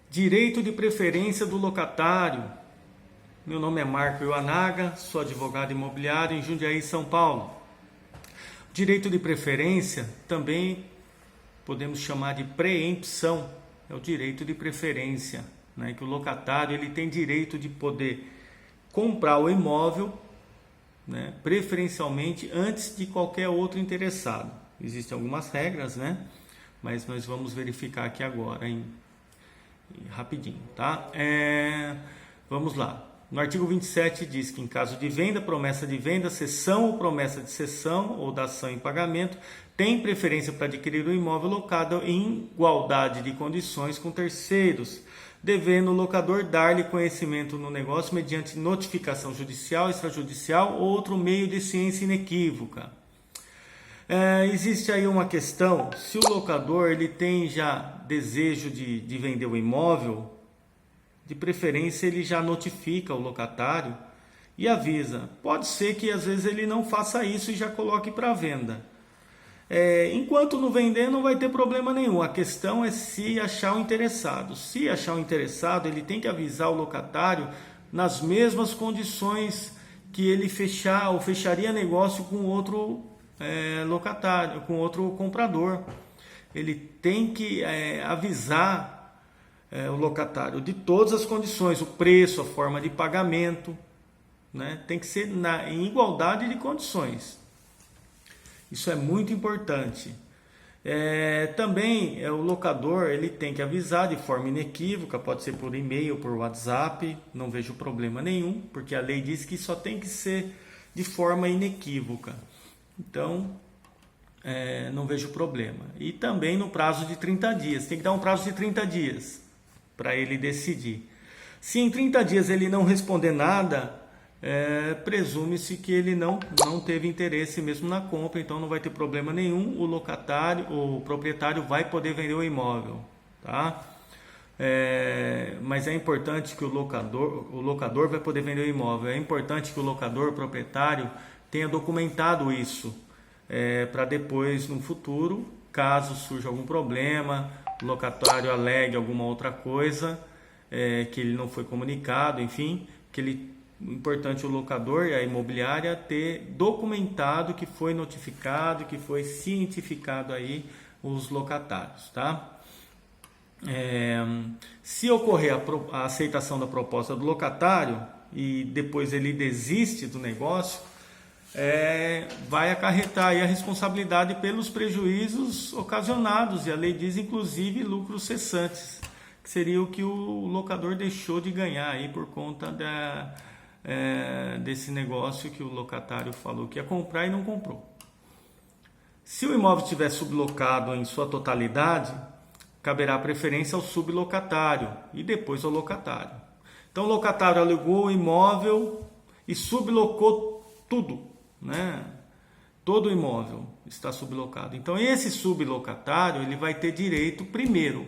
Direito de preferência do locatário. Meu nome é Marco Iwanaga, sou advogado imobiliário em Jundiaí, São Paulo. Direito de preferência também podemos chamar de preempção, é o direito de preferência, né? Que o locatário ele tem direito de poder comprar o imóvel, né, preferencialmente antes de qualquer outro interessado. Existem algumas regras, né? Mas nós vamos verificar aqui agora, rapidinho, tá? Vamos lá. No artigo 27 diz que em caso de venda, promessa de venda, cessão ou promessa de cessão ou dação em pagamento, tem preferência para adquirir o imóvel locado em igualdade de condições com terceiros, devendo o locador dar-lhe conhecimento no negócio mediante notificação judicial, extrajudicial ou outro meio de ciência inequívoca. Existe aí uma questão, se o locador ele tem já desejo de vender o imóvel, de preferência ele já notifica o locatário e avisa. Pode ser que às vezes ele não faça isso e já coloque para venda. Enquanto não vender não vai ter problema nenhum, a questão é se achar o interessado. Se achar o interessado, ele tem que avisar o locatário nas mesmas condições que ele fechar ou fecharia negócio com outro locatário, com outro comprador. Ele tem que avisar o locatário de todas as condições, o preço, a forma de pagamento, né? Tem que ser em igualdade de condições. Isso é muito importante. Também o locador ele tem que avisar de forma inequívoca, pode ser por e-mail, por WhatsApp, não vejo problema nenhum, porque a lei diz que só tem que ser de forma inequívoca. Então, não vejo problema. E também no prazo de 30 dias. Tem que dar um prazo de 30 dias para ele decidir. Se em 30 dias ele não responder nada, presume-se que ele não teve interesse mesmo na compra, então não vai ter problema nenhum. O proprietário vai poder vender o imóvel, tá? Mas é importante que o locador vai poder vender o imóvel. É importante que o proprietário, tenha documentado isso, para depois, no futuro, caso surja algum problema, o locatário alegue alguma outra coisa, que ele não foi comunicado, enfim, importante o locador e a imobiliária ter documentado que foi notificado, que foi cientificado aí os locatários, tá? Se ocorrer a aceitação da proposta do locatário e depois ele desiste do negócio, vai acarretar aí a responsabilidade pelos prejuízos ocasionados, e a lei diz inclusive lucros cessantes, que seria o que o locador deixou de ganhar aí por conta desse negócio que o locatário falou que ia comprar e não comprou. Se o imóvel estiver sublocado em sua totalidade, caberá preferência ao sublocatário e depois ao locatário. Então o locatário alugou o imóvel e sublocou tudo, né? Todo o imóvel está sublocado. Então esse sublocatário ele vai ter direito primeiro,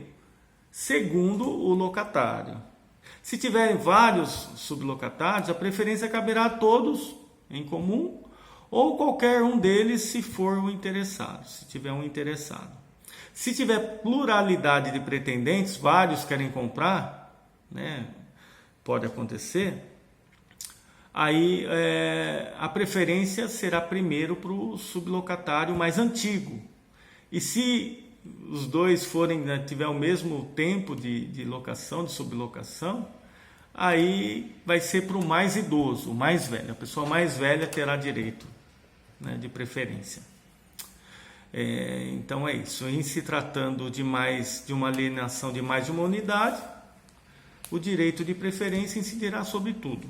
segundo o locatário. Se tiverem vários sublocatários, a preferência caberá a todos em comum ou qualquer um deles se for o interessado, se tiver um interessado. Se tiver pluralidade de pretendentes, vários querem comprar, né? Pode acontecer. Aí a preferência será primeiro para o sublocatário mais antigo. E se os dois forem, né, tiver o mesmo tempo de locação, de sublocação, aí vai ser para o mais idoso, o mais velho. A pessoa mais velha terá direito, né, de preferência. Então é isso. Em se tratando de uma alienação de mais de uma unidade, o direito de preferência incidirá sobre tudo,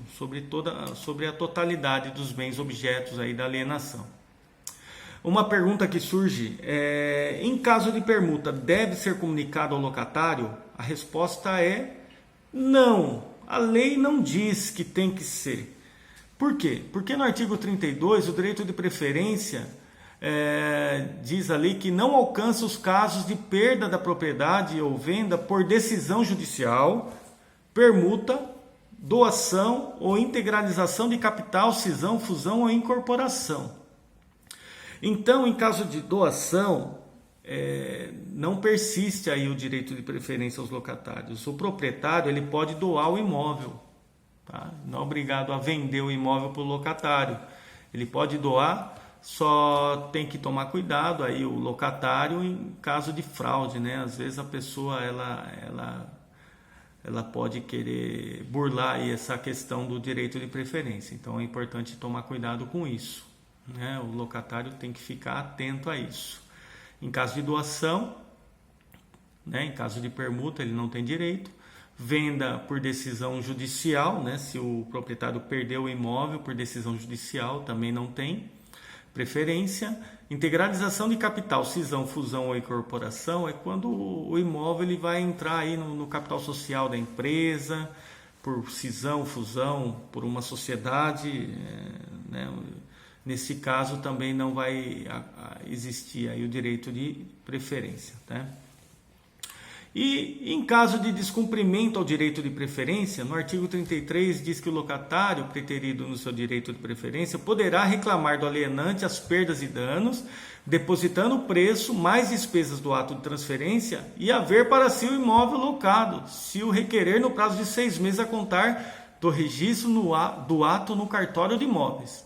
sobre a totalidade dos bens objetos aí da alienação. Uma pergunta que surge em caso de permuta, deve ser comunicado ao locatário? A resposta é não. A lei não diz que tem que ser. Por quê? Porque no artigo 32, o direito de preferência diz a lei que não alcança os casos de perda da propriedade ou venda por decisão judicial, permuta, doação ou integralização de capital, cisão, fusão ou incorporação. Então, em caso de doação, não persiste aí o direito de preferência aos locatários. O proprietário ele pode doar o imóvel, tá? Não é obrigado a vender o imóvel para o locatário. Ele pode doar, só tem que tomar cuidado aí o locatário em caso de fraude, né? Às vezes a pessoa ela pode querer burlar aí essa questão do direito de preferência. Então é importante tomar cuidado com isso, né? O locatário tem que ficar atento a isso. Em caso de doação, né? Em caso de permuta, ele não tem direito. Venda por decisão judicial, né? Se o proprietário perdeu o imóvel por decisão judicial, também não tem preferência. Integralização de capital, cisão, fusão ou incorporação é quando o imóvel ele vai entrar aí no capital social da empresa, por cisão, fusão, por uma sociedade, né? Nesse caso também não vai existir aí o direito de preferência, né? E em caso de descumprimento ao direito de preferência, no artigo 33 diz que o locatário, preterido no seu direito de preferência, poderá reclamar do alienante as perdas e danos, depositando o preço mais despesas do ato de transferência e haver para si o imóvel locado, se o requerer no prazo de 6 meses a contar do registro do ato no cartório de imóveis,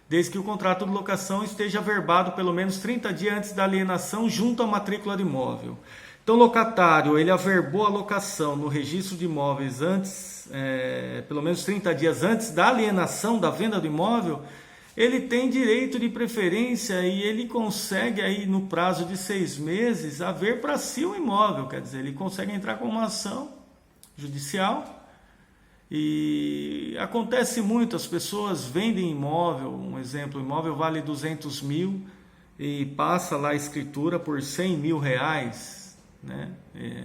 desde que o contrato de locação esteja averbado pelo menos 30 dias antes da alienação junto à matrícula de imóvel. Então, o locatário, ele averbou a locação no registro de imóveis antes, pelo menos 30 dias antes da alienação, da venda do imóvel, ele tem direito de preferência e ele consegue aí no prazo de 6 meses haver para si o imóvel, quer dizer, ele consegue entrar com uma ação judicial. E acontece muito, as pessoas vendem imóvel, um exemplo, o imóvel vale 200 mil e passa lá a escritura por 100 mil reais, né?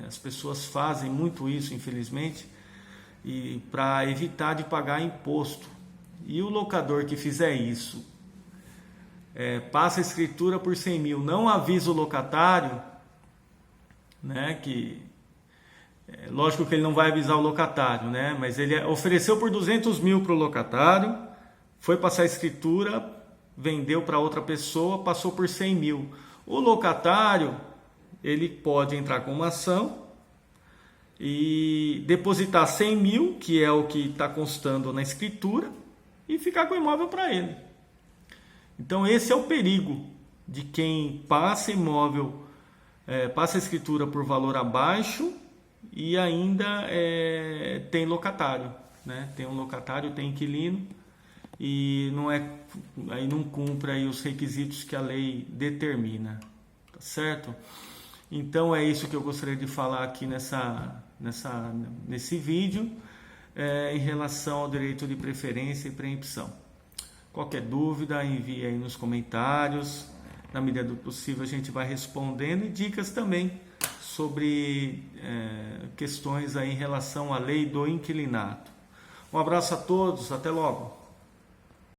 As pessoas fazem muito isso, infelizmente, e para evitar de pagar imposto. E o locador que fizer isso, passa a escritura por 100 mil, não avisa o locatário, né? Que lógico que ele não vai avisar o locatário, né? Mas ele ofereceu por 200 mil para o locatário, foi passar a escritura, vendeu para outra pessoa, passou por 100 mil. O locatário ele pode entrar com uma ação e depositar 100 mil, que é o que está constando na escritura, e ficar com o imóvel para ele. Então esse é o perigo de quem passa imóvel, passa a escritura por valor abaixo e ainda tem locatário, né? Tem um locatário, tem inquilino e aí não cumpre aí os requisitos que a lei determina, tá certo? Então é isso que eu gostaria de falar aqui nesse vídeo em relação ao direito de preferência e preempção. Qualquer dúvida, envie aí nos comentários. Na medida do possível a gente vai respondendo, e dicas também sobre questões aí em relação à lei do inquilinato. Um abraço a todos, até logo!